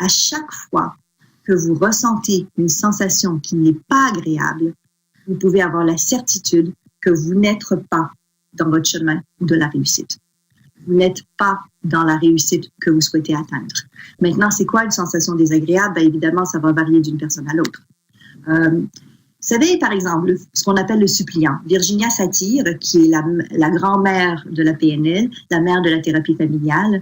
À chaque fois que vous ressentez une sensation qui n'est pas agréable, vous pouvez avoir la certitude que vous n'êtes pas dans votre chemin de la réussite. Vous n'êtes pas dans la réussite que vous souhaitez atteindre. Maintenant, c'est quoi une sensation désagréable? Bien, évidemment, ça va varier d'une personne à l'autre. Vous savez, par exemple, ce qu'on appelle le suppliant. Virginia Satir, qui est la grand-mère de la PNL, la mère de la thérapie familiale,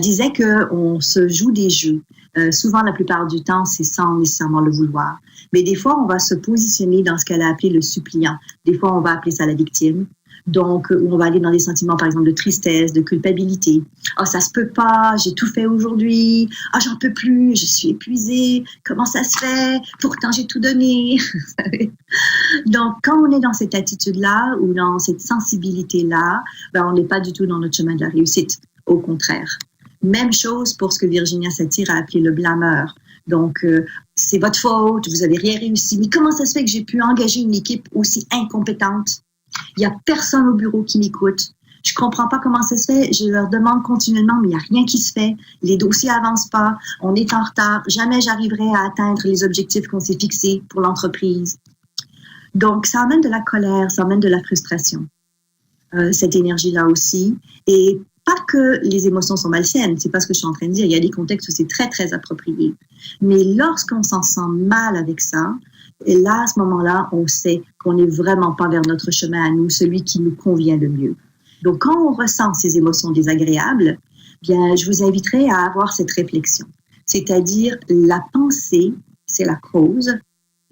disait qu'on se joue des jeux. Souvent, la plupart du temps, c'est sans nécessairement le vouloir. Mais des fois, on va se positionner dans ce qu'elle a appelé le suppliant. Des fois, on va appeler ça la victime. Donc, on va aller dans des sentiments, par exemple, de tristesse, de culpabilité. « Ah, ça se peut pas, j'ai tout fait aujourd'hui. Ah, j'en peux plus, je suis épuisée. Comment ça se fait? Pourtant, j'ai tout donné. » Donc, quand on est dans cette attitude-là ou dans cette sensibilité-là, ben, on n'est pas du tout dans notre chemin de la réussite. Au contraire. Même chose pour ce que Virginia Satir a appelé le blâmeur. Donc, c'est votre faute, vous n'avez rien réussi. Mais comment ça se fait que j'ai pu engager une équipe aussi incompétente? Il n'y a personne au bureau qui m'écoute. Je ne comprends pas comment ça se fait. Je leur demande continuellement, mais il n'y a rien qui se fait. Les dossiers n'avancent pas. On est en retard. Jamais j'arriverai à atteindre les objectifs qu'on s'est fixés pour l'entreprise. Donc, ça amène de la colère, ça amène de la frustration, cette énergie-là aussi. Et pas que les émotions sont malsaines, c'est pas ce que je suis en train de dire. Il y a des contextes où c'est très, très approprié. Mais lorsqu'on s'en sent mal avec ça, et là, à ce moment-là, on sait qu'on n'est vraiment pas vers notre chemin à nous, celui qui nous convient le mieux. Donc, quand on ressent ces émotions désagréables, bien, je vous inviterai à avoir cette réflexion. C'est-à-dire, la pensée, c'est la cause,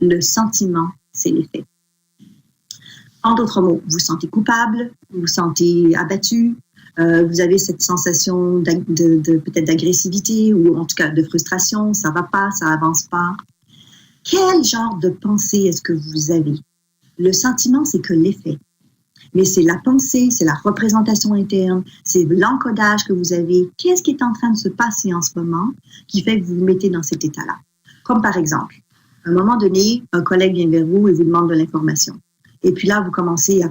le sentiment, c'est l'effet. En d'autres mots, vous vous sentez coupable, vous vous sentez abattu, vous avez cette sensation peut-être d'agressivité ou en tout cas de frustration, ça va pas, ça avance pas. Quel genre de pensée est-ce que vous avez? Le sentiment, c'est que l'effet. Mais c'est la pensée, c'est la représentation interne, c'est l'encodage que vous avez. Qu'est-ce qui est en train de se passer en ce moment qui fait que vous vous mettez dans cet état-là? Comme par exemple, à un moment donné, un collègue vient vers vous et vous demande de l'information. Et puis là, vous commencez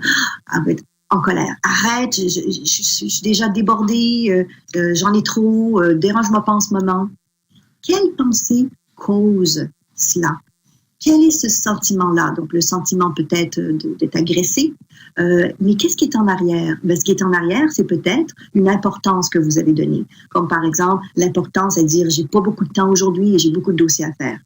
à être en colère. Arrête, je suis déjà débordée, j'en ai trop, dérange-moi pas en ce moment. Quelle pensée cause cela? Quel est ce sentiment-là? Donc, le sentiment peut-être d'être agressé, mais qu'est-ce qui est en arrière? Ben, ce qui est en arrière, c'est peut-être une importance que vous avez donnée, comme par exemple l'importance à dire « j'ai pas beaucoup de temps aujourd'hui et j'ai beaucoup de dossiers à faire ».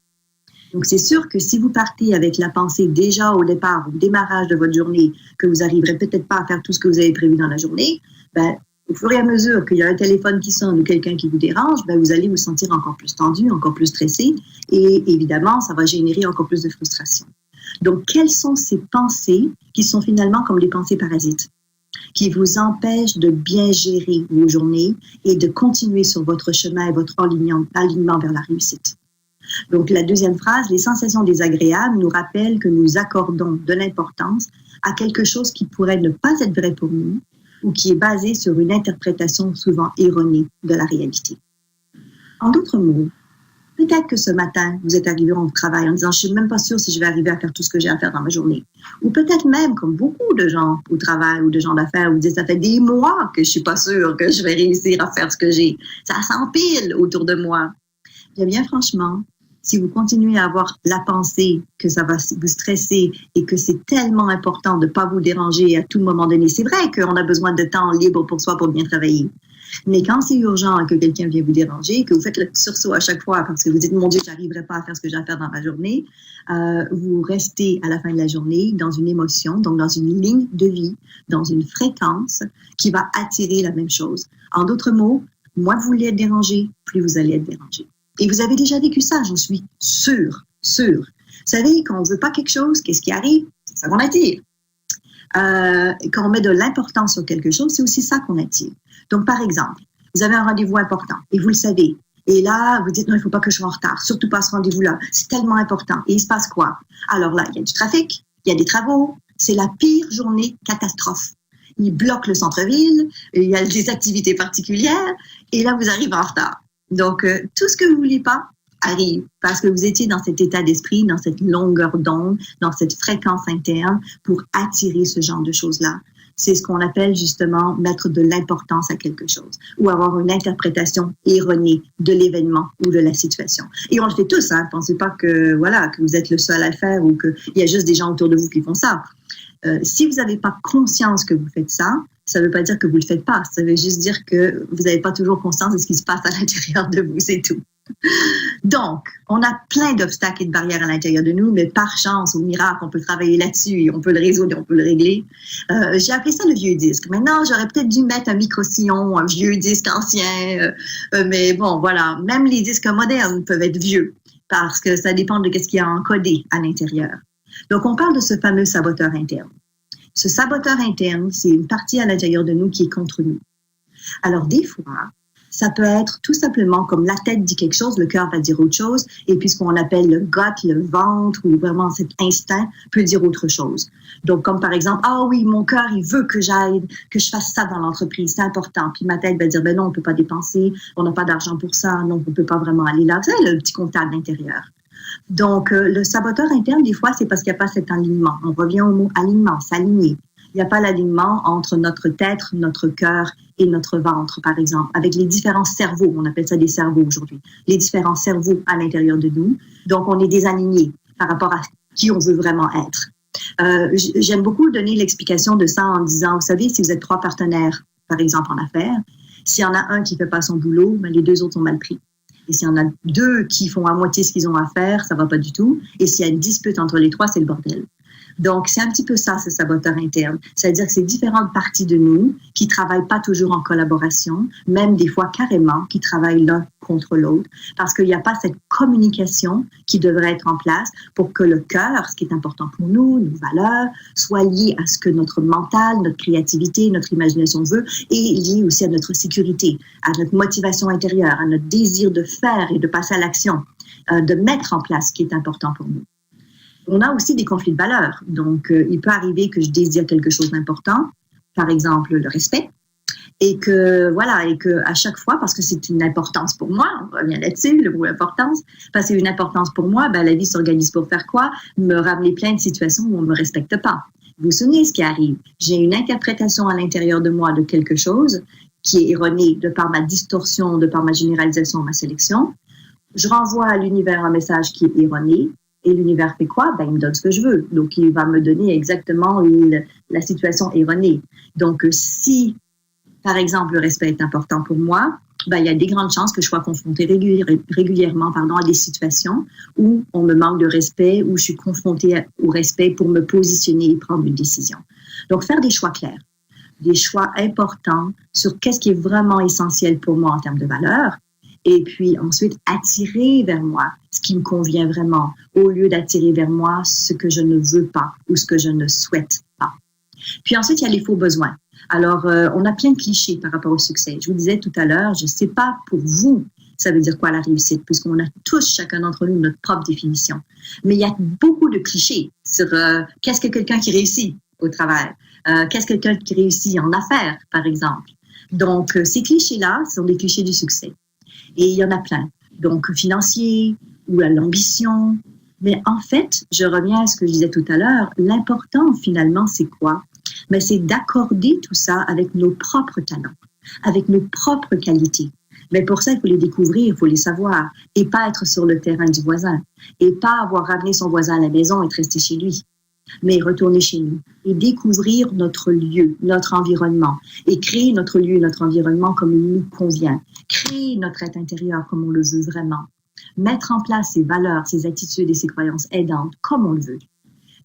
Donc, c'est sûr que si vous partez avec la pensée déjà au départ, au démarrage de votre journée, que vous n'arriverez peut-être pas à faire tout ce que vous avez prévu dans la journée, ben, au fur et à mesure qu'il y a un téléphone qui sonne ou quelqu'un qui vous dérange, ben vous allez vous sentir encore plus tendu, encore plus stressé et évidemment, ça va générer encore plus de frustration. Donc, quelles sont ces pensées qui sont finalement comme des pensées parasites, qui vous empêchent de bien gérer vos journées et de continuer sur votre chemin et votre alignement vers la réussite? Donc, la deuxième phrase, les sensations désagréables nous rappellent que nous accordons de l'importance à quelque chose qui pourrait ne pas être vrai pour nous, ou qui est basé sur une interprétation souvent erronée de la réalité. En d'autres mots, peut-être que ce matin, vous êtes arrivé au travail en disant « je ne suis même pas sûre si je vais arriver à faire tout ce que j'ai à faire dans ma journée ». Ou peut-être même, comme beaucoup de gens au travail ou de gens d'affaires, vous dites « ça fait des mois que je ne suis pas sûre que je vais réussir à faire ce que j'ai. Ça s'empile autour de moi ». Bien franchement, si vous continuez à avoir la pensée que ça va vous stresser et que c'est tellement important de ne pas vous déranger à tout moment donné, c'est vrai qu'on a besoin de temps libre pour soi pour bien travailler. Mais quand c'est urgent que quelqu'un vient vous déranger, que vous faites le sursaut à chaque fois parce que vous dites « mon Dieu, je n'arriverai pas à faire ce que j'ai à faire dans ma journée », vous restez à la fin de la journée dans une émotion, donc dans une ligne de vie, dans une fréquence qui va attirer la même chose. En d'autres mots, moins vous voulez être dérangé, plus vous allez être dérangé. Et vous avez déjà vécu ça, j'en suis sûre. Vous savez, quand on ne veut pas quelque chose, qu'est-ce qui arrive? C'est ça qu'on attire. Quand on met de l'importance sur quelque chose, c'est aussi ça qu'on attire. Donc, par exemple, vous avez un rendez-vous important et vous le savez. Et là, vous dites, non, il ne faut pas que je sois en retard, surtout pas à ce rendez-vous-là. C'est tellement important. Et il se passe quoi? Alors là, il y a du trafic, il y a des travaux. C'est la pire journée catastrophe. Ils bloquent le centre-ville, il y a des activités particulières et là, vous arrivez en retard. Donc, tout ce que vous ne vouliez pas arrive parce que vous étiez dans cet état d'esprit, dans cette longueur d'onde, dans cette fréquence interne pour attirer ce genre de choses-là. c'est ce qu'on appelle justement mettre de l'importance à quelque chose ou avoir une interprétation erronée de l'événement ou de la situation. Et on le fait tous, hein. Pensez pas que vous êtes le seul à le faire ou qu'il y a juste des gens autour de vous qui font ça. Si vous n'avez pas conscience que vous faites ça, ça ne veut pas dire que vous ne le faites pas. Ça veut juste dire que vous n'avez pas toujours conscience de ce qui se passe à l'intérieur de vous, c'est tout. Donc, on a plein d'obstacles et de barrières à l'intérieur de nous, mais par chance, au miracle, on peut travailler là-dessus et on peut le résoudre et on peut le régler. J'ai appelé ça le vieux disque. Maintenant, j'aurais peut-être dû mettre un micro-sillon, un vieux disque ancien, mais bon, voilà. Même les disques modernes peuvent être vieux parce que ça dépend de ce qu'il y a encodé à l'intérieur. Donc, on parle de ce fameux saboteur interne. Ce saboteur interne, c'est une partie à l'intérieur de nous qui est contre nous. Alors, des fois, ça peut être tout simplement comme la tête dit quelque chose, le cœur va dire autre chose, et puis ce qu'on appelle le gut, le ventre, ou vraiment cet instinct peut dire autre chose. Donc, comme par exemple, ah oui, mon cœur, il veut que j'aille, que je fasse ça dans l'entreprise, c'est important. Puis ma tête va dire, ben non, on peut pas dépenser, on n'a pas d'argent pour ça, non, on peut pas vraiment aller là. Vous savez, le petit comptable d'intérieur. Donc, le saboteur interne, des fois, c'est parce qu'il n'y a pas cet alignement. On revient au mot alignement, s'aligner. Il n'y a pas l'alignement entre notre tête, notre cœur et notre ventre, par exemple, avec les différents cerveaux. On appelle ça des cerveaux aujourd'hui. Les différents cerveaux à l'intérieur de nous. Donc, on est désaligné par rapport à qui on veut vraiment être. J'aime beaucoup donner l'explication de ça en disant, vous savez, si vous êtes 3 partenaires, par exemple, en affaires, s'il y en a un qui ne fait pas son boulot, ben les 2 autres sont mal pris. Et s'il y en a 2 qui font à moitié ce qu'ils ont à faire, ça ne va pas du tout. Et s'il y a une dispute entre les 3, c'est le bordel. Donc, c'est un petit peu ça, ce saboteur interne. C'est-à-dire que c'est différentes parties de nous qui ne travaillent pas toujours en collaboration, même des fois carrément, qui travaillent l'un contre l'autre, parce qu'il n'y a pas cette communication qui devrait être en place pour que le cœur, ce qui est important pour nous, nos valeurs, soit lié à ce que notre mental, notre créativité, notre imagination veut, et lié aussi à notre sécurité, à notre motivation intérieure, à notre désir de faire et de passer à l'action, de mettre en place ce qui est important pour nous. On a aussi des conflits de valeurs. Donc, il peut arriver que je désire quelque chose d'important, par exemple le respect, et que à chaque fois, parce que c'est une importance pour moi, on revient là-dessus, le mot importance, parce que c'est une importance pour moi, ben la vie s'organise pour faire quoi? Me ramener plein de situations où on ne me respecte pas. Vous vous souvenez ce qui arrive? J'ai une interprétation à l'intérieur de moi de quelque chose qui est erronée de par ma distorsion, de par ma généralisation, ma sélection. Je renvoie à l'univers un message qui est erroné. Et l'univers fait quoi? Ben, il me donne ce que je veux. Donc, il va me donner exactement la situation erronée. Donc, si, par exemple, le respect est important pour moi, ben, il y a des grandes chances que je sois confrontée régulièrement à des situations où on me manque de respect, où je suis confrontée au respect pour me positionner et prendre une décision. Donc, faire des choix clairs, des choix importants sur qu'est-ce qui est vraiment essentiel pour moi en termes de valeurs, et puis ensuite attirer vers moi ce qui me convient vraiment, au lieu d'attirer vers moi ce que je ne veux pas ou ce que je ne souhaite pas. Puis ensuite, il y a les faux besoins. Alors, on a plein de clichés par rapport au succès. Je vous disais tout à l'heure, je ne sais pas pour vous, ça veut dire quoi la réussite, puisqu'on a tous, chacun d'entre nous, notre propre définition. Mais il y a beaucoup de clichés sur qu'est-ce que quelqu'un qui réussit au travail, qu'est-ce que quelqu'un qui réussit en affaires, par exemple. Donc, ces clichés-là sont des clichés du succès. Et il y en a plein. Donc, financier ou à l'ambition. Mais en fait, je reviens à ce que je disais tout à l'heure, l'important finalement, c'est quoi? Mais c'est d'accorder tout ça avec nos propres talents, avec nos propres qualités. Mais pour ça, il faut les découvrir, il faut les savoir, et pas être sur le terrain du voisin, et pas avoir ramené son voisin à la maison et être resté chez lui, mais retourner chez nous et découvrir notre lieu, notre environnement, et créer notre lieu, notre environnement comme il nous convient, créer notre être intérieur comme on le veut vraiment, mettre en place ses valeurs, ses attitudes et ses croyances aidantes comme on le veut.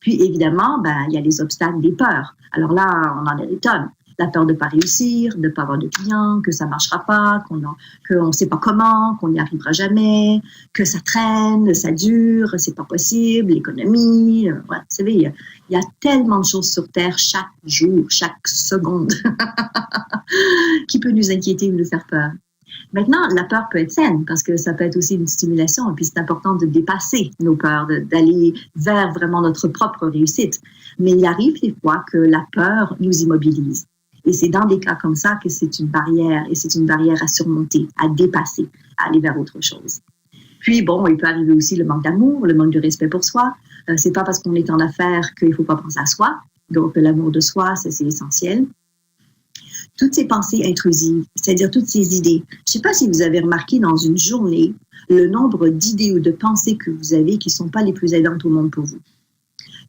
Puis évidemment, il y a les obstacles des peurs. Alors là, on en a des tonnes. La peur de ne pas réussir, de ne pas avoir de clients, que ça ne marchera pas, qu'on ne sait pas comment, qu'on n'y arrivera jamais, que ça traîne, ça dure, c'est pas possible, l'économie. Vous savez, il y a tellement de choses sur Terre chaque jour, chaque seconde, qui peut nous inquiéter ou nous faire peur. Maintenant, la peur peut être saine parce que ça peut être aussi une stimulation et puis c'est important de dépasser nos peurs, d'aller vers vraiment notre propre réussite. Mais il arrive des fois que la peur nous immobilise. Et c'est dans des cas comme ça que c'est une barrière et c'est une barrière à surmonter, à dépasser, à aller vers autre chose. Puis bon, il peut arriver aussi le manque d'amour, le manque de respect pour soi. C'est pas parce qu'on est en affaires qu'il faut pas penser à soi. Donc, l'amour de soi, ça, c'est essentiel. Toutes ces pensées intrusives, c'est-à-dire toutes ces idées. Je ne sais pas si vous avez remarqué dans une journée le nombre d'idées ou de pensées que vous avez qui ne sont pas les plus aidantes au monde pour vous.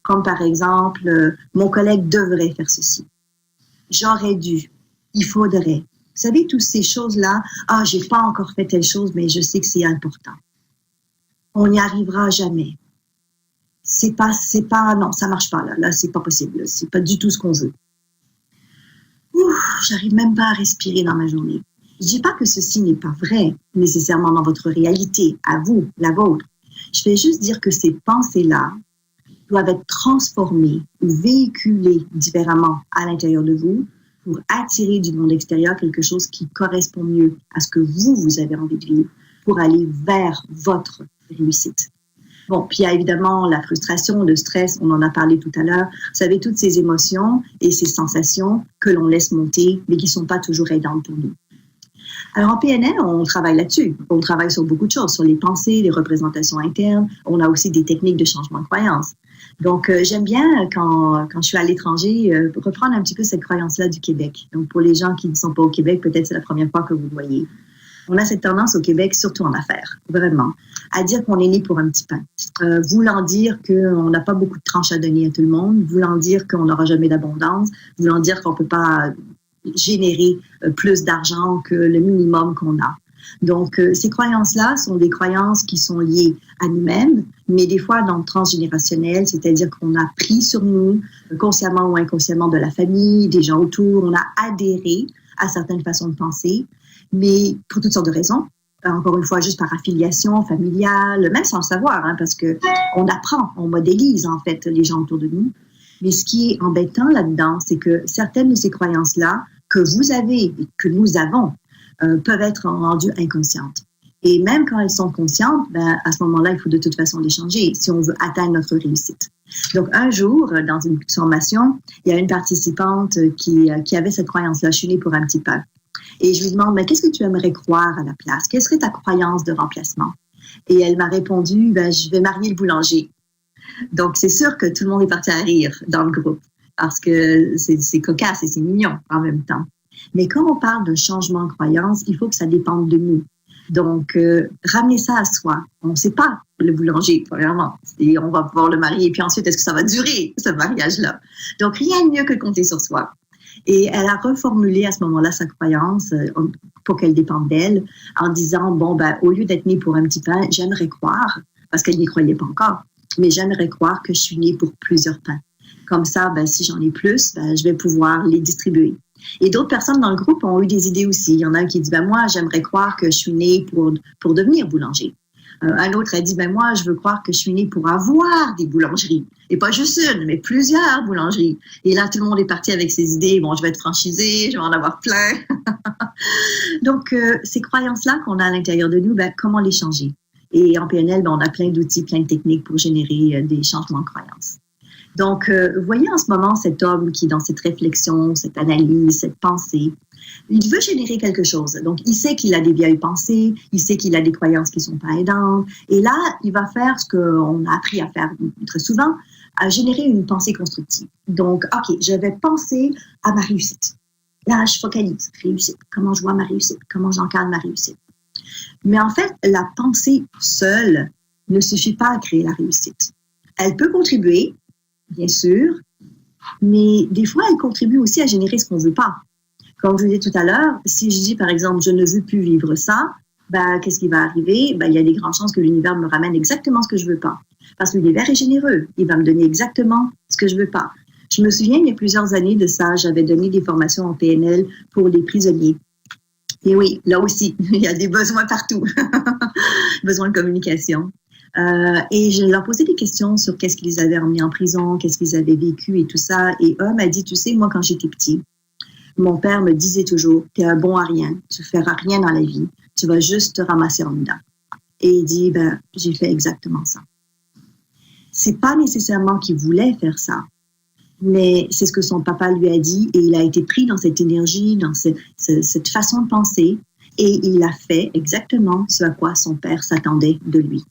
Comme par exemple, mon collègue devrait faire ceci. J'aurais dû. Il faudrait. Vous savez, toutes ces choses-là, j'ai pas encore fait telle chose, mais je sais que c'est important. On n'y arrivera jamais. Non, ça marche pas, là. Là, c'est pas possible. C'est pas du tout ce qu'on veut. J'arrive même pas à respirer dans ma journée. Je dis pas que ceci n'est pas vrai, nécessairement dans votre réalité, à vous, la vôtre. Je vais juste dire que ces pensées-là doivent être transformées ou véhiculées différemment à l'intérieur de vous pour attirer du monde extérieur quelque chose qui correspond mieux à ce que vous avez envie de vivre pour aller vers votre réussite. Bon, puis il y a évidemment la frustration, le stress, on en a parlé tout à l'heure. Vous savez, toutes ces émotions et ces sensations que l'on laisse monter, mais qui ne sont pas toujours aidantes pour nous. Alors en PNL, on travaille là-dessus. On travaille sur beaucoup de choses, sur les pensées, les représentations internes. On a aussi des techniques de changement de croyance. Donc, j'aime bien, quand je suis à l'étranger, reprendre un petit peu cette croyance-là du Québec. Donc, pour les gens qui ne sont pas au Québec, peut-être c'est la première fois que vous le voyez. On a cette tendance au Québec, surtout en affaires, vraiment, à dire qu'on est né pour un petit pain. Voulant dire qu'on n'a pas beaucoup de tranches à donner à tout le monde, voulant dire qu'on n'aura jamais d'abondance, voulant dire qu'on ne peut pas générer plus d'argent que le minimum qu'on a. Donc, ces croyances-là sont des croyances qui sont liées à nous-mêmes, mais des fois dans le transgénérationnel, c'est-à-dire qu'on a pris sur nous, consciemment ou inconsciemment, de la famille, des gens autour, on a adhéré à certaines façons de penser, mais pour toutes sortes de raisons. Encore une fois, juste par affiliation familiale, même sans le savoir, parce que on apprend, on modélise en fait les gens autour de nous. Mais ce qui est embêtant là-dedans, c'est que certaines de ces croyances-là que vous avez et que nous avons peuvent être rendues inconscientes. Et même quand elles sont conscientes, à ce moment-là, il faut de toute façon les changer si on veut atteindre notre réussite. Donc, un jour, dans une formation, il y a une participante qui avait cette croyance-là, je suis née pour un petit pain. Et je lui demande, mais qu'est-ce que tu aimerais croire à la place? Quelle serait ta croyance de remplacement? Et elle m'a répondu, je vais marier le boulanger. Donc, c'est sûr que tout le monde est parti à rire dans le groupe parce que c'est cocasse et c'est mignon en même temps. Mais quand on parle de changement de croyance, il faut que ça dépende de nous. Donc, ramener ça à soi. On ne sait pas le boulanger, premièrement. Et on va pouvoir le marier. Et puis ensuite, est-ce que ça va durer, ce mariage-là? Donc, rien de mieux que de compter sur soi. Et elle a reformulé à ce moment-là sa croyance pour qu'elle dépende d'elle en disant, au lieu d'être née pour un petit pain, j'aimerais croire, parce qu'elle n'y croyait pas encore, mais j'aimerais croire que je suis née pour plusieurs pains. Comme ça, si j'en ai plus, je vais pouvoir les distribuer. Et d'autres personnes dans le groupe ont eu des idées aussi. Il y en a un qui dit, moi, j'aimerais croire que je suis née pour devenir boulanger. Un autre a dit, moi, je veux croire que je suis née pour avoir des boulangeries. Et pas juste une, mais plusieurs boulangeries. Et là, tout le monde est parti avec ses idées. Je vais être franchisée, je vais en avoir plein. Donc, ces croyances-là qu'on a à l'intérieur de nous, comment les changer? Et en PNL, on a plein d'outils, plein de techniques pour générer des changements de croyances. Donc, vous voyez en ce moment cet homme qui est dans cette réflexion, cette analyse, cette pensée. Il veut générer quelque chose. Donc, il sait qu'il a des vieilles pensées, il sait qu'il a des croyances qui ne sont pas aidantes. Et là, il va faire ce qu'on a appris à faire très souvent, à générer une pensée constructive. Donc, OK, je vais penser à ma réussite. Là, je focalise, réussite. Comment je vois ma réussite? Comment j'encadre ma réussite? Mais en fait, la pensée seule ne suffit pas à créer la réussite. Elle peut contribuer, bien sûr, mais des fois, elle contribue aussi à générer ce qu'on ne veut pas. Comme je vous disais tout à l'heure, si je dis, par exemple, je ne veux plus vivre ça, qu'est-ce qui va arriver? Il y a des grandes chances que l'univers me ramène exactement ce que je ne veux pas. Parce que l'univers est généreux. Il va me donner exactement ce que je ne veux pas. Je me souviens, il y a plusieurs années de ça, j'avais donné des formations en PNL pour les prisonniers. Et oui, là aussi, il y a des besoins partout. Besoin de communication. Et je leur posais des questions sur qu'est-ce qui les avait emmenés en prison, qu'est-ce qu'ils avaient vécu et tout ça. Et un m'a dit, tu sais, moi, quand j'étais petit, mon père me disait toujours, t'es un bon à rien, tu ne feras rien dans la vie, tu vas juste te ramasser en dedans. Et il dit, j'ai fait exactement ça. C'est pas nécessairement qu'il voulait faire ça, mais c'est ce que son papa lui a dit et il a été pris dans cette énergie, dans cette façon de penser et il a fait exactement ce à quoi son père s'attendait de lui.